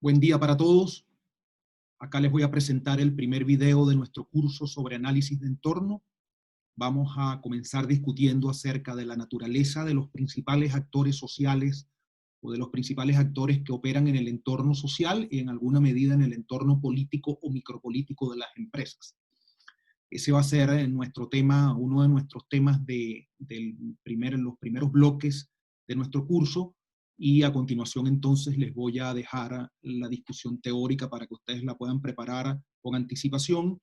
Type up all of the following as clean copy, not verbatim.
Buen día para todos. Acá les voy a presentar el primer video de nuestro curso sobre análisis de entorno. Vamos a comenzar discutiendo acerca de la naturaleza de los principales actores sociales o de los principales actores que operan en el entorno social y en alguna medida en el entorno político o micropolítico de las empresas. Ese va a ser nuestro tema, uno de nuestros temas los primeros bloques de nuestro curso. Y a continuación entonces les voy a dejar la discusión teórica para que ustedes la puedan preparar con anticipación.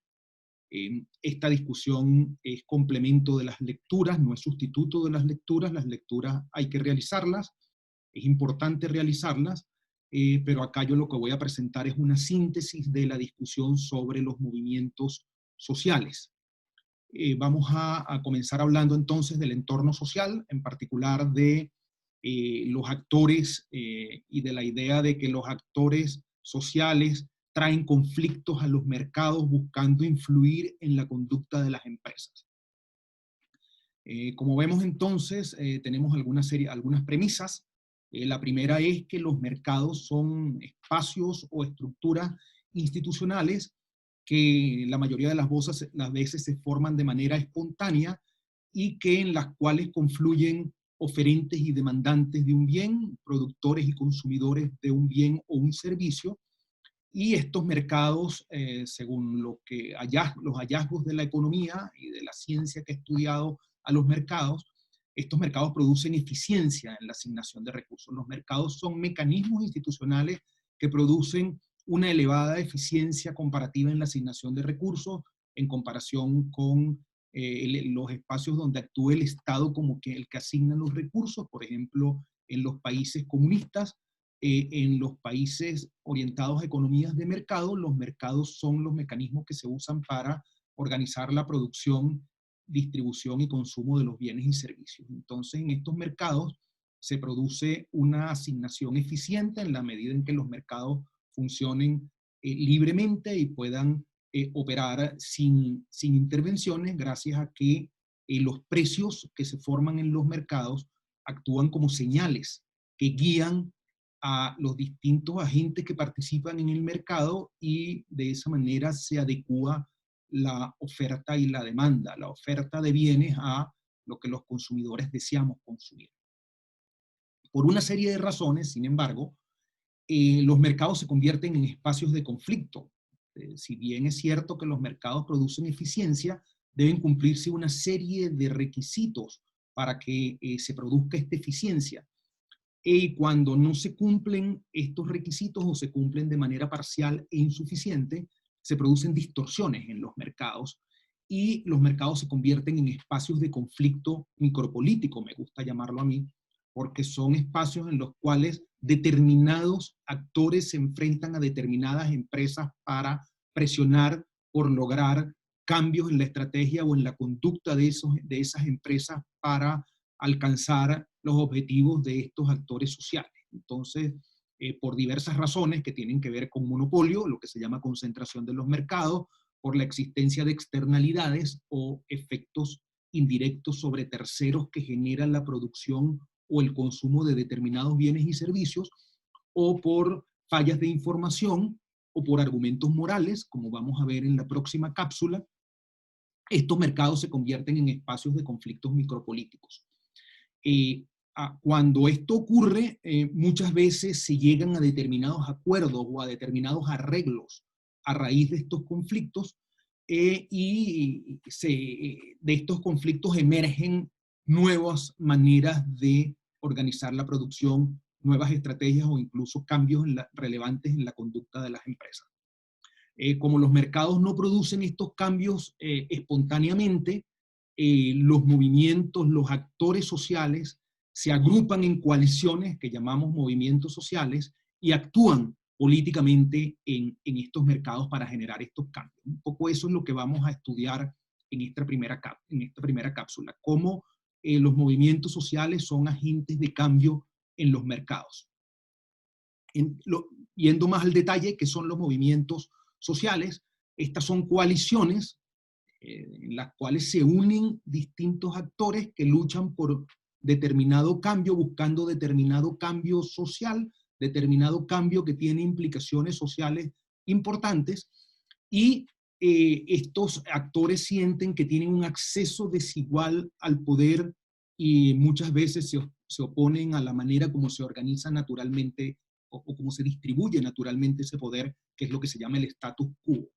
Esta discusión es complemento de las lecturas, no es sustituto de las lecturas hay que realizarlas, es importante realizarlas, pero acá yo lo que voy a presentar es una síntesis de la discusión sobre los movimientos sociales. Vamos a comenzar hablando entonces del entorno social, en particular de los actores y de la idea de que los actores sociales traen conflictos a los mercados buscando influir en la conducta de las empresas. Como vemos entonces, tenemos algunas premisas. La primera es que los mercados son espacios o estructuras institucionales que la mayoría de las veces se forman de manera espontánea y que en las cuales confluyen oferentes y demandantes de un bien, productores y consumidores de un bien o un servicio, y estos mercados, según los hallazgos de la economía y de la ciencia que ha estudiado a los mercados, estos mercados producen eficiencia en la asignación de recursos. Los mercados son mecanismos institucionales que producen una elevada eficiencia comparativa en la asignación de recursos en comparación con los espacios donde actúa el Estado como que el que asigna los recursos, por ejemplo, en los países comunistas. En los países orientados a economías de mercado, los mercados son los mecanismos que se usan para organizar la producción, distribución y consumo de los bienes y servicios. Entonces, en estos mercados se produce una asignación eficiente en la medida en que los mercados funcionen libremente y puedan operar sin intervenciones, gracias a que los precios que se forman en los mercados actúan como señales que guían a los distintos agentes que participan en el mercado, y de esa manera se adecúa la oferta y la demanda, la oferta de bienes a lo que los consumidores deseamos consumir. Por una serie de razones, sin embargo, los mercados se convierten en espacios de conflicto. Si bien es cierto que los mercados producen eficiencia, deben cumplirse una serie de requisitos para que se produzca esta eficiencia. Y cuando no se cumplen estos requisitos o se cumplen de manera parcial e insuficiente, se producen distorsiones en los mercados y los mercados se convierten en espacios de conflicto micropolítico, me gusta llamarlo a mí, porque son espacios en los cuales determinados actores se enfrentan a determinadas empresas para presionar por lograr cambios en la estrategia o en la conducta de esas empresas para alcanzar los objetivos de estos actores sociales. Entonces, por diversas razones que tienen que ver con monopolio, lo que se llama concentración de los mercados, por la existencia de externalidades o efectos indirectos sobre terceros que generan la producción o el consumo de determinados bienes y servicios, o por fallas de información, o por argumentos morales, como vamos a ver en la próxima cápsula, estos mercados se convierten en espacios de conflictos micropolíticos. Cuando esto ocurre, muchas veces se llegan a determinados acuerdos o a determinados arreglos a raíz de estos conflictos, y de estos conflictos emergen nuevas maneras de organizar la producción, nuevas estrategias o incluso cambios relevantes en la conducta de las empresas. Como los mercados no producen estos cambios espontáneamente, los movimientos, los actores sociales se agrupan en coaliciones que llamamos movimientos sociales y actúan políticamente en estos mercados para generar estos cambios. Un poco eso es lo que vamos a estudiar en esta primera cápsula, cómo los movimientos sociales son agentes de cambio en los mercados. Yendo más al detalle, ¿qué son los movimientos sociales? Estas son coaliciones en las cuales se unen distintos actores que luchan por determinado cambio, buscando determinado cambio social determinado cambio que tiene implicaciones sociales importantes, y estos actores sienten que tienen un acceso desigual al poder y muchas veces se oponen a la manera como se organiza naturalmente o cómo se distribuye naturalmente ese poder, que es lo que se llama el status quo.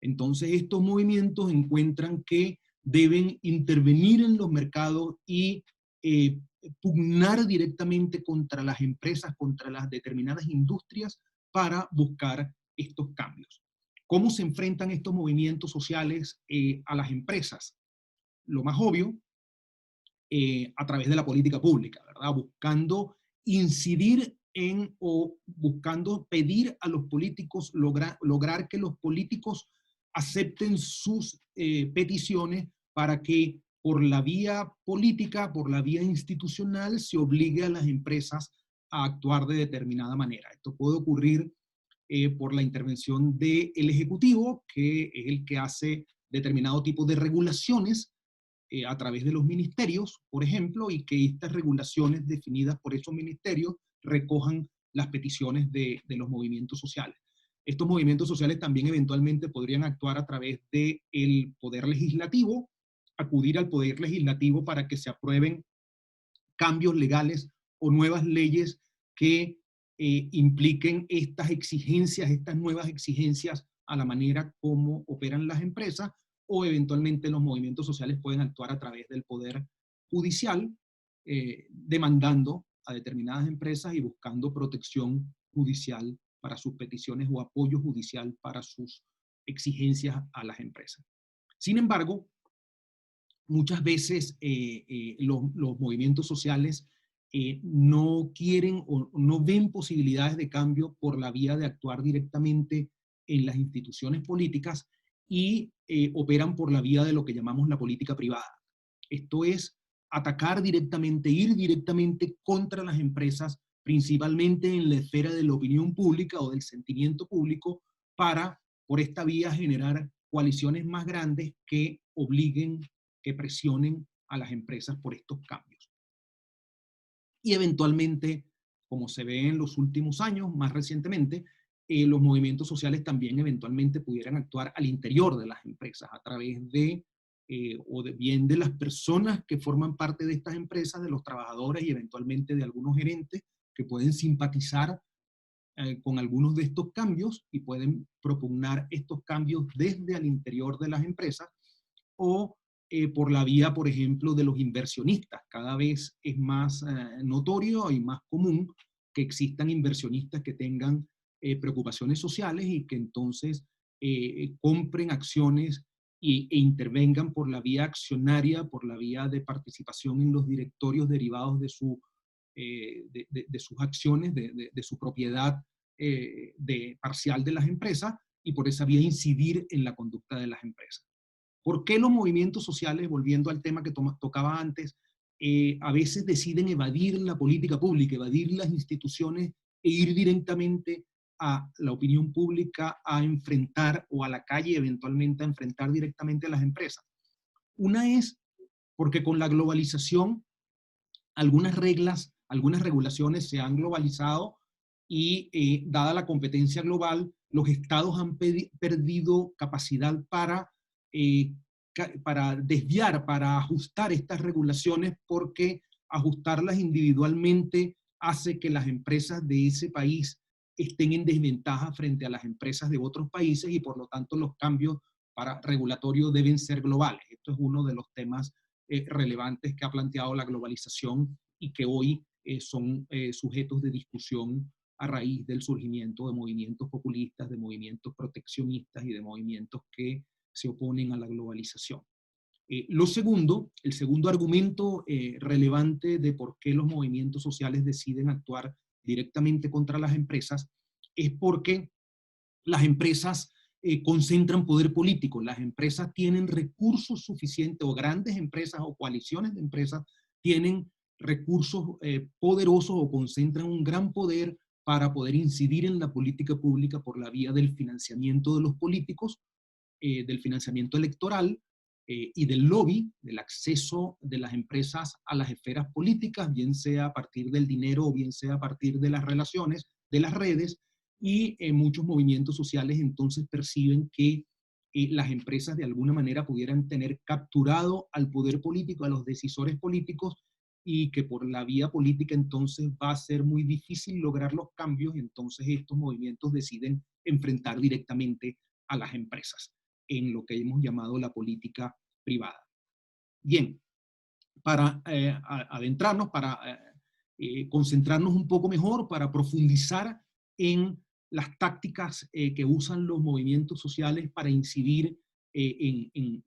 Entonces, estos movimientos encuentran que deben intervenir en los mercados y eh, pugnar directamente contra las empresas, contra las determinadas industrias para buscar estos cambios. ¿Cómo se enfrentan estos movimientos sociales a las empresas? Lo más obvio, a través de la política pública, ¿verdad? Buscando incidir en o buscando pedir a los políticos, lograr que los políticos acepten sus peticiones para que por la vía política, por la vía institucional, se obligue a las empresas a actuar de determinada manera. Esto puede ocurrir por la intervención del Ejecutivo, que es el que hace determinado tipo de regulaciones a través de los ministerios, por ejemplo, y que estas regulaciones definidas por esos ministerios recojan las peticiones de los movimientos sociales. Estos movimientos sociales también eventualmente podrían actuar a través del poder legislativo, acudir al poder legislativo para que se aprueben cambios legales o nuevas leyes que impliquen estas exigencias, estas nuevas exigencias a la manera como operan las empresas, o eventualmente los movimientos sociales pueden actuar a través del poder judicial, demandando a determinadas empresas y buscando protección judicial para sus peticiones o apoyo judicial para sus exigencias a las empresas. Sin embargo, muchas veces los movimientos sociales no quieren o no ven posibilidades de cambio por la vía de actuar directamente en las instituciones políticas y operan por la vía de lo que llamamos la política privada. Esto es atacar directamente, ir directamente contra las empresas, principalmente en la esfera de la opinión pública o del sentimiento público, para por esta vía generar coaliciones más grandes que obliguen, que presionen a las empresas por estos cambios. Y eventualmente, como se ve en los últimos años, más recientemente, los movimientos sociales también eventualmente pudieran actuar al interior de las empresas a través de, o de bien de las personas que forman parte de estas empresas, de los trabajadores y eventualmente de algunos gerentes que pueden simpatizar con algunos de estos cambios y pueden propugnar estos cambios desde al interior de las empresas, o por la vía, por ejemplo, de los inversionistas. Cada vez es más notorio y más común que existan inversionistas que tengan preocupaciones sociales y que entonces compren acciones e intervengan por la vía accionaria, por la vía de participación en los directorios derivados de, de sus acciones, de su propiedad parcial de las empresas, y por esa vía incidir en la conducta de las empresas. ¿Por qué los movimientos sociales, volviendo al tema que tocaba antes, a veces deciden evadir la política pública, evadir las instituciones e ir directamente a la opinión pública a enfrentar, o a la calle eventualmente a enfrentar directamente a las empresas? Una es porque con la globalización algunas reglas, algunas regulaciones se han globalizado y dada la competencia global, los estados han perdido capacidad para desviar, para ajustar estas regulaciones, porque ajustarlas individualmente hace que las empresas de ese país estén en desventaja frente a las empresas de otros países, y por lo tanto los cambios regulatorios deben ser globales. Esto es uno de los temas relevantes que ha planteado la globalización y que hoy son sujetos de discusión a raíz del surgimiento de movimientos populistas, de movimientos proteccionistas y de movimientos que se oponen a la globalización. El segundo argumento relevante de por qué los movimientos sociales deciden actuar directamente contra las empresas es porque las empresas concentran poder político. Las empresas tienen recursos suficientes, o grandes empresas o coaliciones de empresas tienen recursos poderosos o concentran un gran poder para poder incidir en la política pública por la vía del financiamiento de los políticos, del financiamiento electoral, y del lobby, del acceso de las empresas a las esferas políticas, bien sea a partir del dinero o bien sea a partir de las relaciones, de las redes, y muchos movimientos sociales entonces perciben que las empresas de alguna manera pudieran tener capturado al poder político, a los decisores políticos, y que por la vía política entonces va a ser muy difícil lograr los cambios, y entonces estos movimientos deciden enfrentar directamente a las empresas en lo que hemos llamado la política privada. Bien, para adentrarnos, para concentrarnos un poco mejor, para profundizar en las tácticas que usan los movimientos sociales para incidir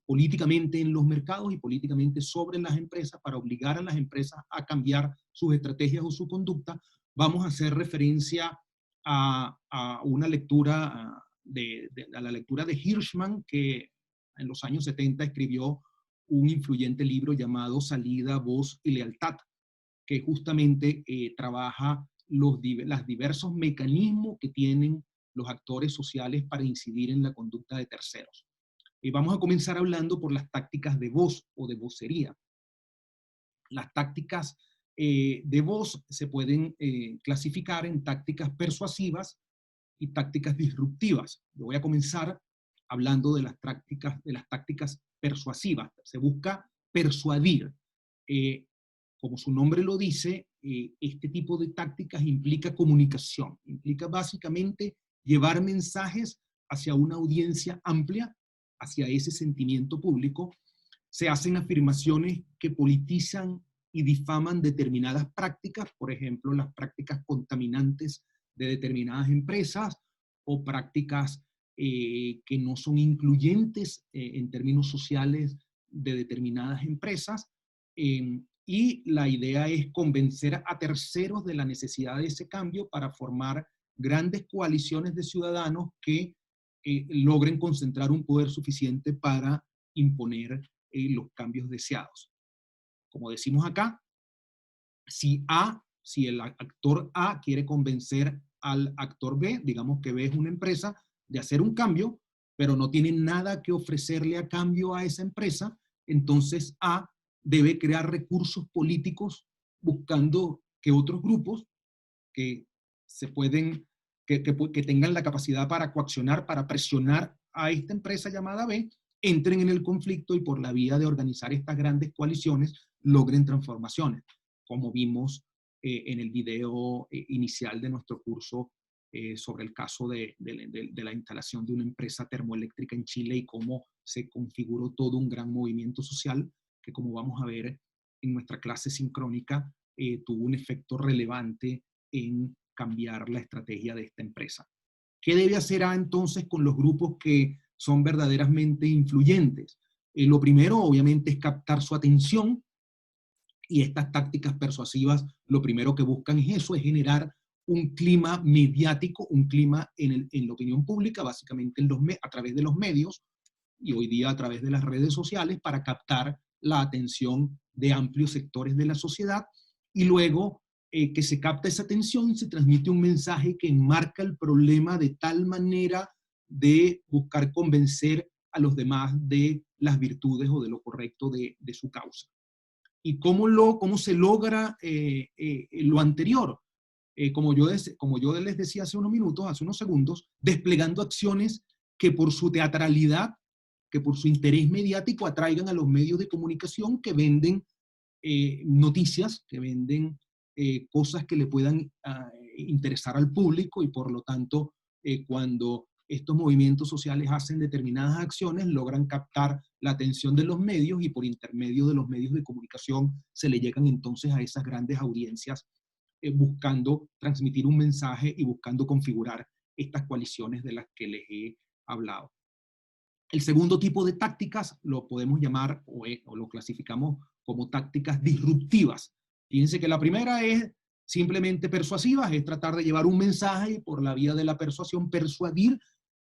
políticamente en los mercados y políticamente sobre las empresas, para obligar a las empresas a cambiar sus estrategias o su conducta, vamos a hacer referencia a una lectura, a la lectura de Hirschman, que en los años 70 escribió un influyente libro llamado Salida, Voz y Lealtad, que justamente trabaja los diversos mecanismos que tienen los actores sociales para incidir en la conducta de terceros. Vamos a comenzar hablando por las tácticas de voz o de vocería. Las tácticas de voz se pueden clasificar en tácticas persuasivas y tácticas disruptivas. Yo voy a comenzar hablando de las tácticas persuasivas. Se busca persuadir. Como su nombre lo dice, este tipo de tácticas implica comunicación, implica básicamente llevar mensajes hacia una audiencia amplia, hacia ese sentimiento público. Se hacen afirmaciones que politizan y difaman determinadas prácticas, por ejemplo, las prácticas contaminantes de determinadas empresas o prácticas que no son incluyentes en términos sociales de determinadas empresas. Y la idea es convencer a terceros de la necesidad de ese cambio para formar grandes coaliciones de ciudadanos que logren concentrar un poder suficiente para imponer los cambios deseados. Como decimos acá, si el actor A quiere convencer al actor B, digamos que B es una empresa, de hacer un cambio, pero no tiene nada que ofrecerle a cambio a esa empresa, entonces A debe crear recursos políticos buscando que otros grupos que que tengan la capacidad para coaccionar, para presionar a esta empresa llamada B, entren en el conflicto y por la vía de organizar estas grandes coaliciones logren transformaciones, como vimos en el video inicial de nuestro curso sobre el caso de la instalación de una empresa termoeléctrica en Chile y cómo se configuró todo un gran movimiento social que, como vamos a ver en nuestra clase sincrónica, tuvo un efecto relevante en cambiar la estrategia de esta empresa. ¿Qué debe hacer A entonces con los grupos que son verdaderamente influyentes? Lo primero, obviamente, es captar su atención, y estas tácticas persuasivas lo primero que buscan es eso, es generar un clima mediático, un clima en la opinión pública, básicamente a través de los medios, y hoy día a través de las redes sociales, para captar la atención de amplios sectores de la sociedad, y luego que se capta esa atención, se transmite un mensaje que enmarca el problema de tal manera de buscar convencer a los demás de las virtudes o de lo correcto de su causa. ¿Y cómo se logra lo anterior? Como yo les decía hace unos minutos, hace unos segundos, desplegando acciones que por su teatralidad, que por su interés mediático atraigan a los medios de comunicación que venden noticias, que venden cosas que le puedan interesar al público, y por lo tanto, cuando estos movimientos sociales hacen determinadas acciones, logran captar la atención de los medios, y por intermedio de los medios de comunicación se le llegan entonces a esas grandes audiencias buscando transmitir un mensaje y buscando configurar estas coaliciones de las que les he hablado. El segundo tipo de tácticas lo podemos llamar o lo clasificamos como tácticas disruptivas. Fíjense que la primera es simplemente persuasiva, es tratar de llevar un mensaje y por la vía de la persuasión persuadir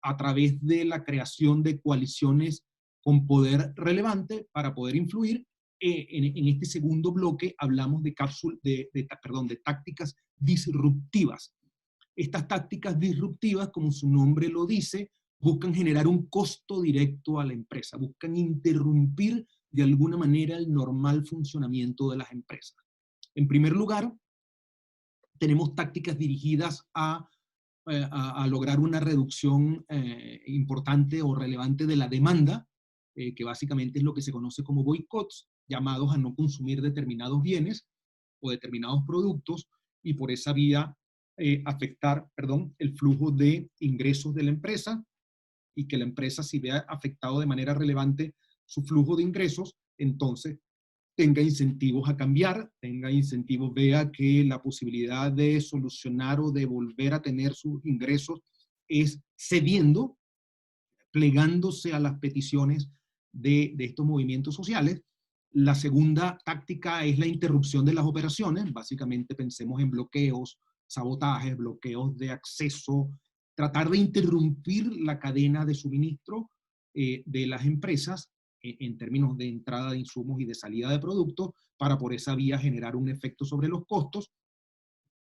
a través de la creación de coaliciones con poder relevante para poder influir. En este segundo bloque hablamos de tácticas disruptivas. Estas tácticas disruptivas, como su nombre lo dice, buscan generar un costo directo a la empresa, buscan interrumpir de alguna manera el normal funcionamiento de las empresas. En primer lugar, tenemos tácticas dirigidas a lograr una reducción importante o relevante de la demanda, que básicamente es lo que se conoce como boicots, llamados a no consumir determinados bienes o determinados productos, y por esa vía afectar, perdón, el flujo de ingresos de la empresa, y que la empresa, si vea afectado de manera relevante su flujo de ingresos, entonces tenga incentivos a cambiar, tenga incentivos, vea que la posibilidad de solucionar o de volver a tener sus ingresos es cediendo, plegándose a las peticiones de estos movimientos sociales. La segunda táctica es la interrupción de las operaciones. Básicamente pensemos en bloqueos, sabotajes, bloqueos de acceso, tratar de interrumpir la cadena de suministro de las empresas en términos de entrada de insumos y de salida de productos, para por esa vía generar un efecto sobre los costos.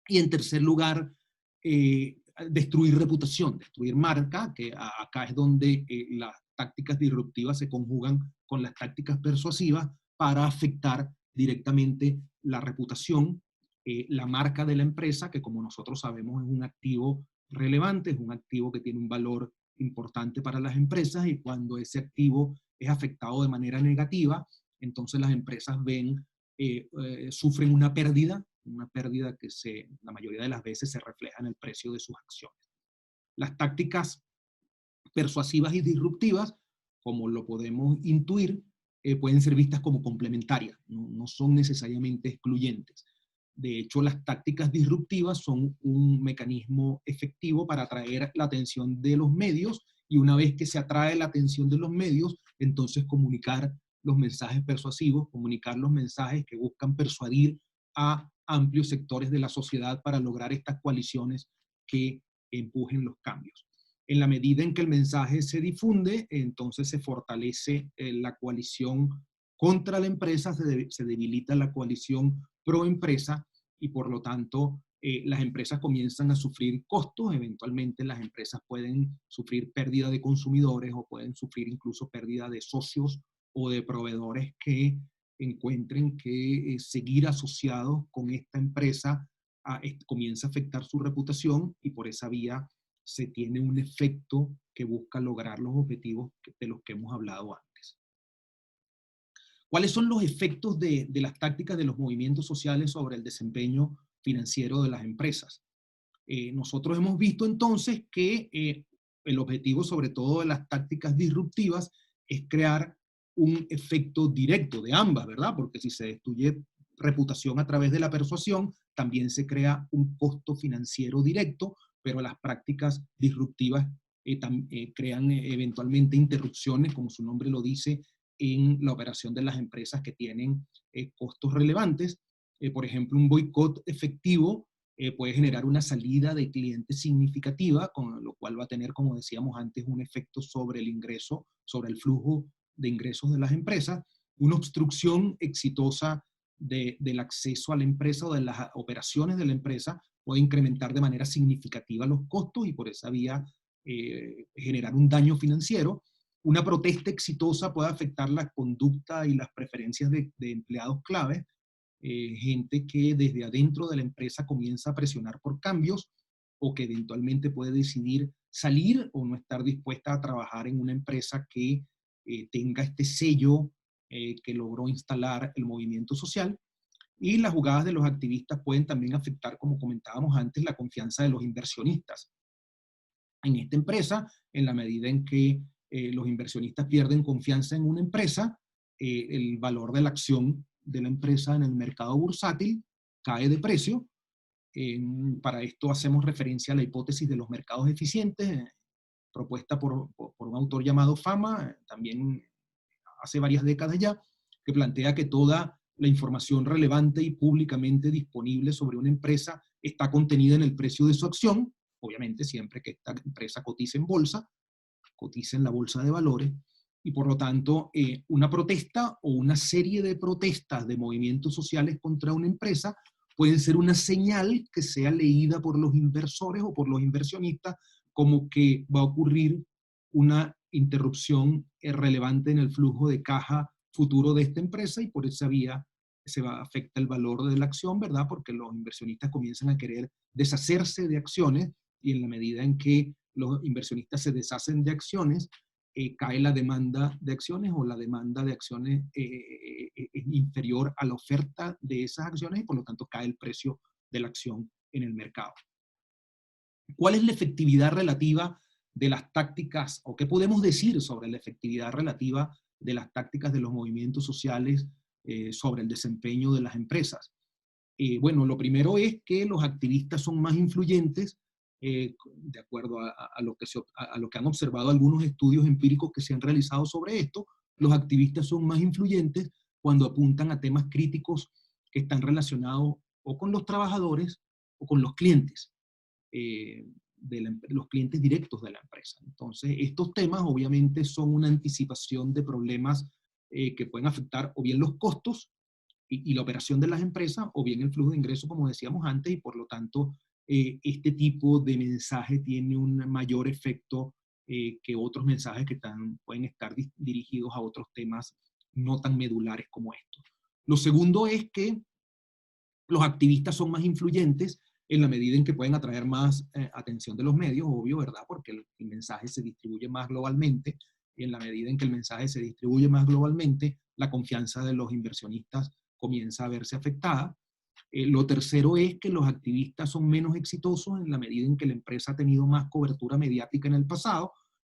Y en tercer lugar, destruir reputación, destruir marca, que acá es donde las tácticas disruptivas se conjugan con las tácticas persuasivas para afectar directamente la reputación, la marca de la empresa, que como nosotros sabemos es un activo relevante, es un activo que tiene un valor importante para las empresas, y cuando ese activo es afectado de manera negativa, entonces las empresas sufren una pérdida que la mayoría de las veces se refleja en el precio de sus acciones. Las tácticas persuasivas y disruptivas, como lo podemos intuir, pueden ser vistas como complementarias, no son necesariamente excluyentes. De hecho, las tácticas disruptivas son un mecanismo efectivo para atraer la atención de los medios, y una vez que se atrae la atención de los medios, entonces comunicar los mensajes persuasivos, comunicar los mensajes que buscan persuadir a amplios sectores de la sociedad para lograr estas coaliciones que empujen los cambios. En la medida en que el mensaje se difunde, entonces se fortalece la coalición contra la empresa, se debilita la coalición pro empresa, y por lo tanto las empresas comienzan a sufrir costos. Eventualmente las empresas pueden sufrir pérdida de consumidores, o pueden sufrir incluso pérdida de socios o de proveedores que encuentren que seguir asociados con esta empresa comienza a afectar su reputación, y por esa vía se tiene un efecto que busca lograr los objetivos de los que hemos hablado antes. ¿Cuáles son los efectos de las tácticas de los movimientos sociales sobre el desempeño financiero de las empresas? Nosotros hemos visto entonces que el objetivo, sobre todo de las tácticas disruptivas, es crear un efecto directo de ambas, ¿verdad? Porque si se destruye reputación a través de la persuasión, también se crea un costo financiero directo, pero las prácticas disruptivas crean eventualmente interrupciones, como su nombre lo dice, en la operación de las empresas que tienen costos relevantes. Por ejemplo, un boicot efectivo puede generar una salida de clientes significativa, con lo cual va a tener, como decíamos antes, un efecto sobre el ingreso, sobre el flujo de ingresos de las empresas. Una obstrucción exitosa del acceso a la empresa o de las operaciones de la empresa puede incrementar de manera significativa los costos, y por esa vía generar un daño financiero. Una protesta exitosa puede afectar la conducta y las preferencias de empleados clave, gente que desde adentro de la empresa comienza a presionar por cambios, o que eventualmente puede decidir salir o no estar dispuesta a trabajar en una empresa que tenga este sello que logró instalar el movimiento social. Y las jugadas de los activistas pueden también afectar, como comentábamos antes, la confianza de los inversionistas en esta empresa. En la medida en que los inversionistas pierden confianza en una empresa, el valor de la acción de la empresa en el mercado bursátil cae de precio. Para esto hacemos referencia a la hipótesis de los mercados eficientes, propuesta por un autor llamado Fama, también hace varias décadas ya, que plantea que toda la información relevante y públicamente disponible sobre una empresa está contenida en el precio de su acción, obviamente siempre que esta empresa cotice en bolsa, cotiza en la bolsa de valores, y por lo tanto una protesta o una serie de protestas de movimientos sociales contra una empresa pueden ser una señal que sea leída por los inversores o por los inversionistas como que va a ocurrir una interrupción relevante en el flujo de caja futuro de esta empresa y por esa vía afecta el valor de la acción, ¿verdad? Porque los inversionistas comienzan a querer deshacerse de acciones y en la medida en que los inversionistas se deshacen de acciones, cae la demanda de acciones o la demanda de acciones es inferior a la oferta de esas acciones y por lo tanto cae el precio de la acción en el mercado. ¿Cuál es la efectividad relativa de las tácticas o qué podemos decir sobre la efectividad relativa de las tácticas de los movimientos sociales sobre el desempeño de las empresas? Bueno, lo primero es que los activistas son más influyentes, de acuerdo a lo que han observado algunos estudios empíricos que se han realizado sobre esto, los activistas son más influyentes cuando apuntan a temas críticos que están relacionados o con los trabajadores o con los clientes, los clientes directos de la empresa. Entonces, estos temas obviamente son una anticipación de problemas que pueden afectar o bien los costos y la operación de las empresas, o bien el flujo de ingresos, como decíamos antes, y por lo tanto, este tipo de mensaje tiene un mayor efecto que otros mensajes que pueden estar dirigidos a otros temas no tan medulares como estos. Lo segundo es que los activistas son más influyentes en la medida en que pueden atraer más atención de los medios, obvio, ¿verdad? Porque el mensaje se distribuye más globalmente, y en la medida en que el mensaje se distribuye más globalmente, la confianza de los inversionistas comienza a verse afectada. Lo tercero es que los activistas son menos exitosos en la medida en que la empresa ha tenido más cobertura mediática en el pasado.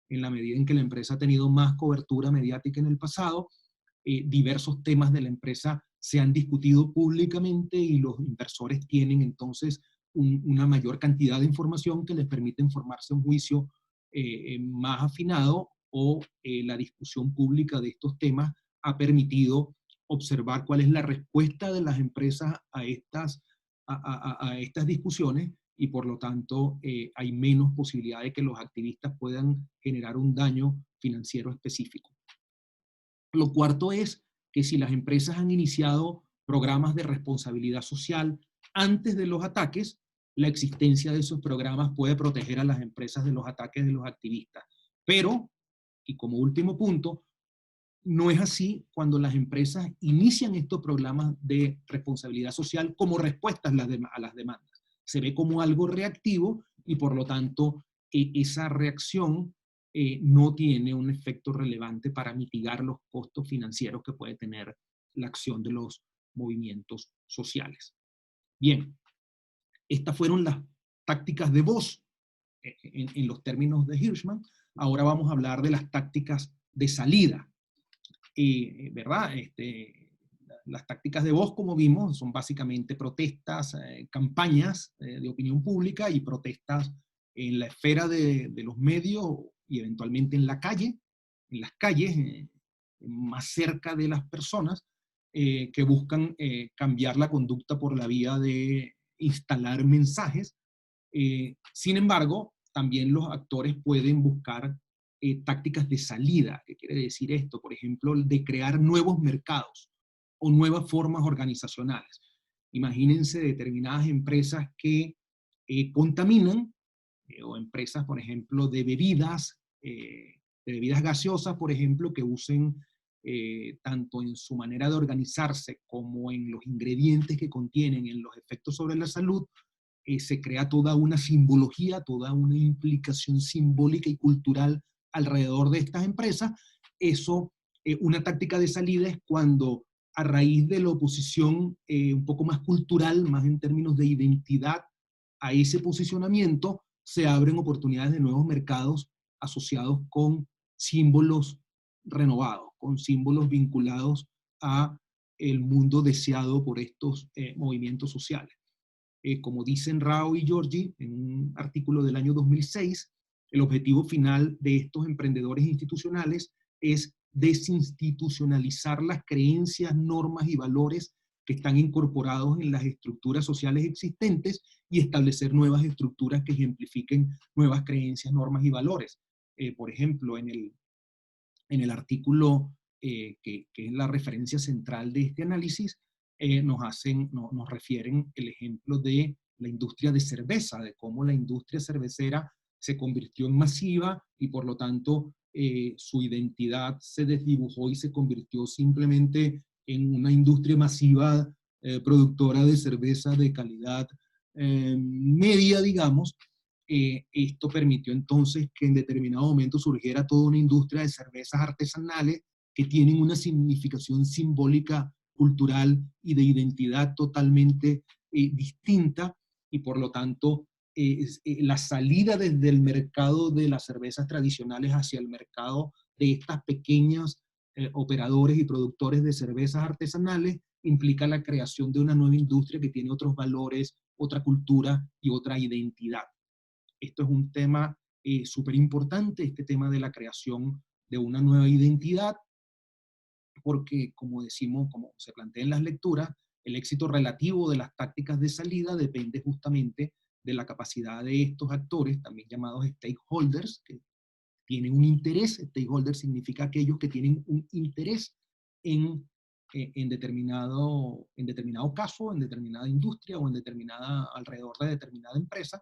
En la medida en que la empresa ha tenido más cobertura mediática en el pasado, diversos temas de la empresa se han discutido públicamente y los inversores tienen entonces una mayor cantidad de información que les permite formarse un juicio más afinado o la discusión pública de estos temas ha permitido observar cuál es la respuesta de las empresas a estas discusiones y por lo tanto hay menos posibilidad de que los activistas puedan generar un daño financiero específico. Lo cuarto es que si las empresas han iniciado programas de responsabilidad social antes de los ataques, la existencia de esos programas puede proteger a las empresas de los ataques de los activistas. Pero, y como último punto, no es así cuando las empresas inician estos programas de responsabilidad social como respuestas a las demandas. Se ve como algo reactivo y por lo tanto esa reacción no tiene un efecto relevante para mitigar los costos financieros que puede tener la acción de los movimientos sociales. Bien, estas fueron las tácticas de voz en los términos de Hirschman. Ahora vamos a hablar de las tácticas de salida. ¿Verdad? Las tácticas de voz, como vimos, son básicamente protestas, campañas de opinión pública y protestas en la esfera de los medios y eventualmente en la calle, en las calles, más cerca de las personas, que buscan cambiar la conducta por la vía de instalar mensajes. Sin embargo, también los actores pueden buscar tácticas de salida. ¿Qué quiere decir esto? Por ejemplo, de crear nuevos mercados o nuevas formas organizacionales. Imagínense determinadas empresas que contaminan, o empresas, por ejemplo, de bebidas gaseosas, por ejemplo, que usen tanto en su manera de organizarse como en los ingredientes que contienen, en los efectos sobre la salud, se crea toda una simbología, toda una implicación simbólica y cultural alrededor de estas empresas. Eso, una táctica de salida es cuando a raíz de la oposición un poco más cultural, más en términos de identidad a ese posicionamiento, se abren oportunidades de nuevos mercados asociados con símbolos renovados, con símbolos vinculados a el mundo deseado por estos movimientos sociales. Como dicen Rao y Georgi en un artículo del año 2006, el objetivo final de estos emprendedores institucionales es desinstitucionalizar las creencias, normas y valores que están incorporados en las estructuras sociales existentes y establecer nuevas estructuras que ejemplifiquen nuevas creencias, normas y valores. Por ejemplo, en el artículo que es la referencia central de este análisis, nos refieren el ejemplo de la industria de cerveza, de cómo la industria cervecera se convirtió en masiva y por lo tanto su identidad se desdibujó y se convirtió simplemente en una industria masiva productora de cerveza de calidad media, digamos. Esto permitió entonces que en determinado momento surgiera toda una industria de cervezas artesanales que tienen una significación simbólica, cultural y de identidad totalmente distinta, y por lo tanto la salida desde el mercado de las cervezas tradicionales hacia el mercado de estas pequeñas operadores y productores de cervezas artesanales implica la creación de una nueva industria que tiene otros valores, otra cultura y otra identidad. Esto es un tema súper importante, este tema de la creación de una nueva identidad, porque como decimos, como se plantea en las lecturas, el éxito relativo de las tácticas de salida depende justamente de la capacidad de estos actores, también llamados stakeholders, que tienen un interés. Stakeholder significa aquellos que tienen un interés en, en determinado caso, en determinada industria o en alrededor de determinada empresa,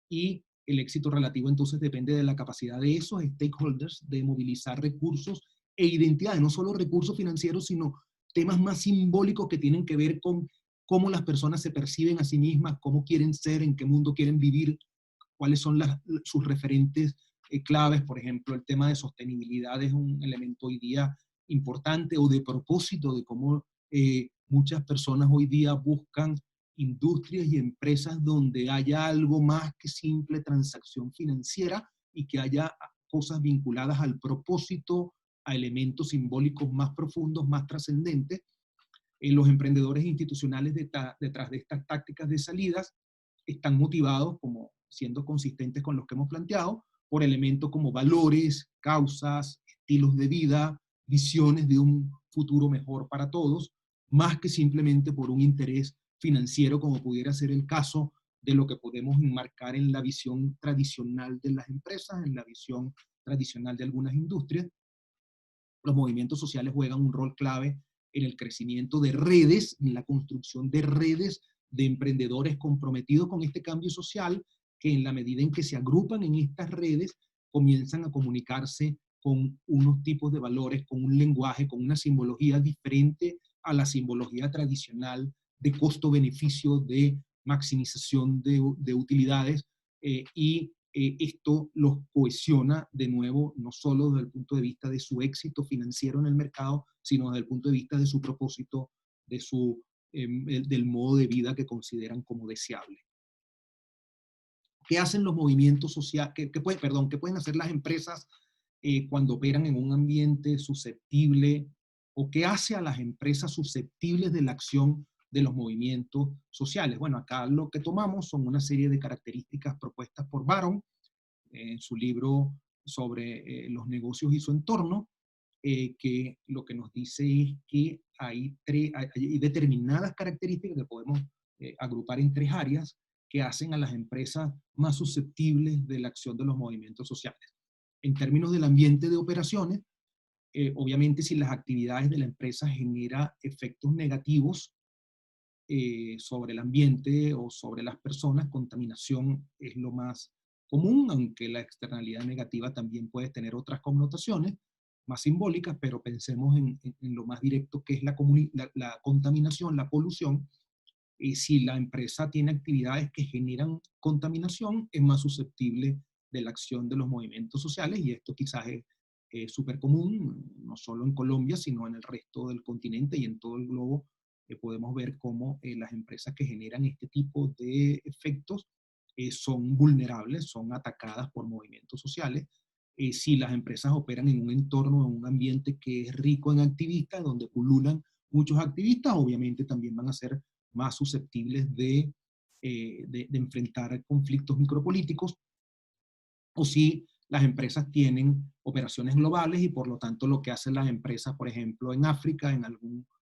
y el éxito relativo entonces depende de la capacidad de esos stakeholders de movilizar recursos e identidades, no solo recursos financieros, sino temas más simbólicos que tienen que ver con cómo las personas se perciben a sí mismas, cómo quieren ser, en qué mundo quieren vivir, cuáles son sus referentes claves. Por ejemplo, el tema de sostenibilidad es un elemento hoy día importante, o de propósito, de cómo muchas personas hoy día buscan industrias y empresas donde haya algo más que simple transacción financiera y que haya cosas vinculadas al propósito, a elementos simbólicos más profundos, más trascendentes. Los emprendedores institucionales detrás de estas tácticas de salidas están motivados, como siendo consistentes con los que hemos planteado, por elementos como valores, causas, estilos de vida, visiones de un futuro mejor para todos, más que simplemente por un interés financiero, como pudiera ser el caso de lo que podemos enmarcar en la visión tradicional de las empresas, en la visión tradicional de algunas industrias. Los movimientos sociales juegan un rol clave en el crecimiento de redes, en la construcción de redes de emprendedores comprometidos con este cambio social, que en la medida en que se agrupan en estas redes, comienzan a comunicarse con unos tipos de valores, con un lenguaje, con una simbología diferente a la simbología tradicional de costo-beneficio, de maximización de utilidades, y esto los cohesiona de nuevo, no solo desde el punto de vista de su éxito financiero en el mercado, sino desde el punto de vista de su propósito, del modo de vida que consideran como deseable. ¿Qué hacen los movimientos sociales? ¿Qué pueden hacer las empresas cuando operan en un ambiente susceptible? ¿O qué hace a las empresas susceptibles de la acción de los movimientos sociales? Bueno, acá lo que tomamos son una serie de características propuestas por Baron en su libro sobre los negocios y su entorno, que lo que nos dice es que hay determinadas características que podemos agrupar en tres áreas que hacen a las empresas más susceptibles de la acción de los movimientos sociales. En términos del ambiente de operaciones, obviamente si las actividades de la empresa generan efectos negativos sobre el ambiente o sobre las personas, contaminación es lo más común, aunque la externalidad negativa también puede tener otras connotaciones más simbólicas, pero pensemos en lo más directo que es la contaminación, la polución. Si la empresa tiene actividades que generan contaminación, es más susceptible de la acción de los movimientos sociales, y esto quizás es súper común, no solo en Colombia, sino en el resto del continente y en todo el globo. Podemos ver cómo las empresas que generan este tipo de efectos son vulnerables, son atacadas por movimientos sociales. Si las empresas operan en un entorno, en un ambiente que es rico en activistas, donde pululan muchos activistas, obviamente también van a ser más susceptibles de enfrentar conflictos micropolíticos. O si las empresas tienen operaciones globales y por lo tanto lo que hacen las empresas, por ejemplo, en África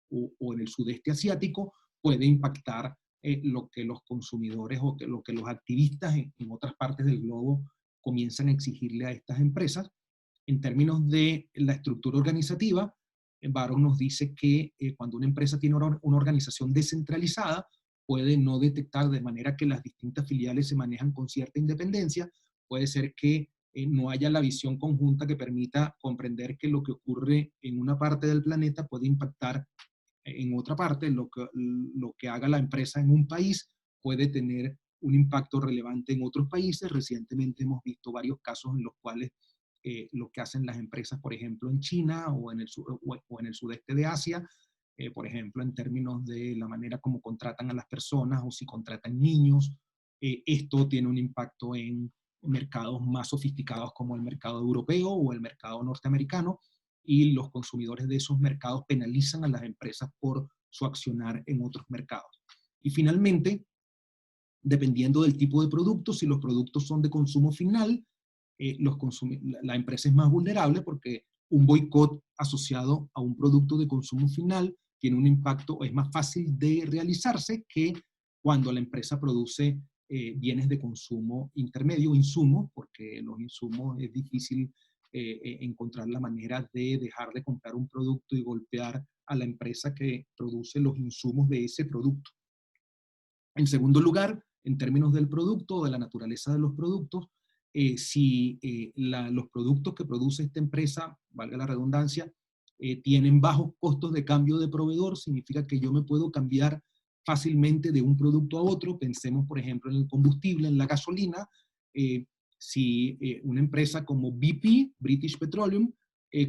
o en el sudeste asiático, puede impactar lo que los consumidores o lo que los activistas en otras partes del globo comienzan a exigirle a estas empresas. En términos de la estructura organizativa, Baron nos dice que cuando una empresa tiene una organización descentralizada, puede no detectar de manera que las distintas filiales se manejan con cierta independencia, puede ser que no haya la visión conjunta que permita comprender que lo que ocurre en una parte del planeta puede impactar en otra parte. Lo que haga la empresa en un país puede tener un impacto relevante en otros países. Recientemente hemos visto varios casos en los cuales lo que hacen las empresas, por ejemplo, en China o o en el sudeste de Asia, por ejemplo, en términos de la manera como contratan a las personas o si contratan niños, esto tiene un impacto en mercados más sofisticados como el mercado europeo o el mercado norteamericano, y los consumidores de esos mercados penalizan a las empresas por su accionar en otros mercados. Y finalmente, dependiendo del tipo de producto, si los productos son de consumo final, la empresa es más vulnerable porque un boicot asociado a un producto de consumo final tiene un impacto, es más fácil de realizarse que cuando la empresa produce bienes de consumo intermedio, insumos, porque los insumos es difícil encontrar la manera de dejar de comprar un producto y golpear a la empresa que produce los insumos de ese producto. En segundo lugar, en términos del producto, de la naturaleza de los productos, si los productos que produce esta empresa, valga la redundancia, tienen bajos costos de cambio de proveedor, significa que yo me puedo cambiar fácilmente de un producto a otro. Pensemos, por ejemplo, en el combustible, en la gasolina. Si una empresa como BP, British Petroleum,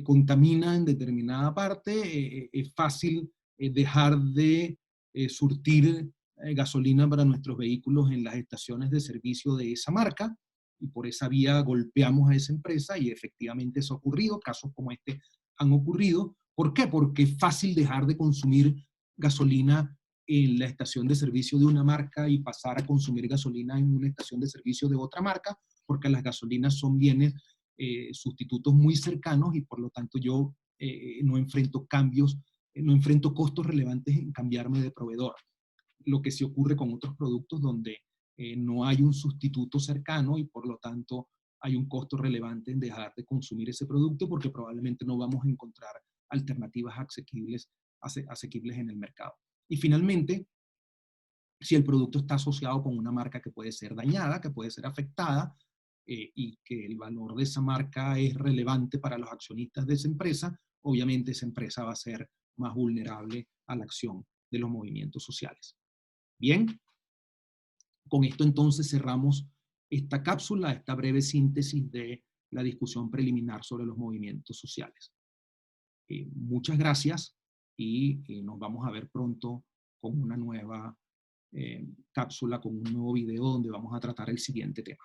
contamina en determinada parte, es fácil dejar de surtir gasolina para nuestros vehículos en las estaciones de servicio de esa marca, y por esa vía golpeamos a esa empresa, y efectivamente eso ha ocurrido, casos como este han ocurrido. ¿Por qué? Porque es fácil dejar de consumir gasolina en la estación de servicio de una marca y pasar a consumir gasolina en una estación de servicio de otra marca, porque las gasolinas son bienes sustitutos muy cercanos, y por lo tanto yo no enfrento cambios, no enfrento costos relevantes en cambiarme de proveedor. Lo que sí ocurre con otros productos donde no hay un sustituto cercano y por lo tanto hay un costo relevante en dejar de consumir ese producto, porque probablemente no vamos a encontrar alternativas asequibles en el mercado. Y finalmente, si el producto está asociado con una marca que puede ser dañada, que puede ser afectada, y que el valor de esa marca es relevante para los accionistas de esa empresa, obviamente esa empresa va a ser más vulnerable a la acción de los movimientos sociales. Bien, con esto entonces cerramos esta cápsula, esta breve síntesis de la discusión preliminar sobre los movimientos sociales. Muchas gracias, y nos vamos a ver pronto con una nueva cápsula, con un nuevo video donde vamos a tratar el siguiente tema.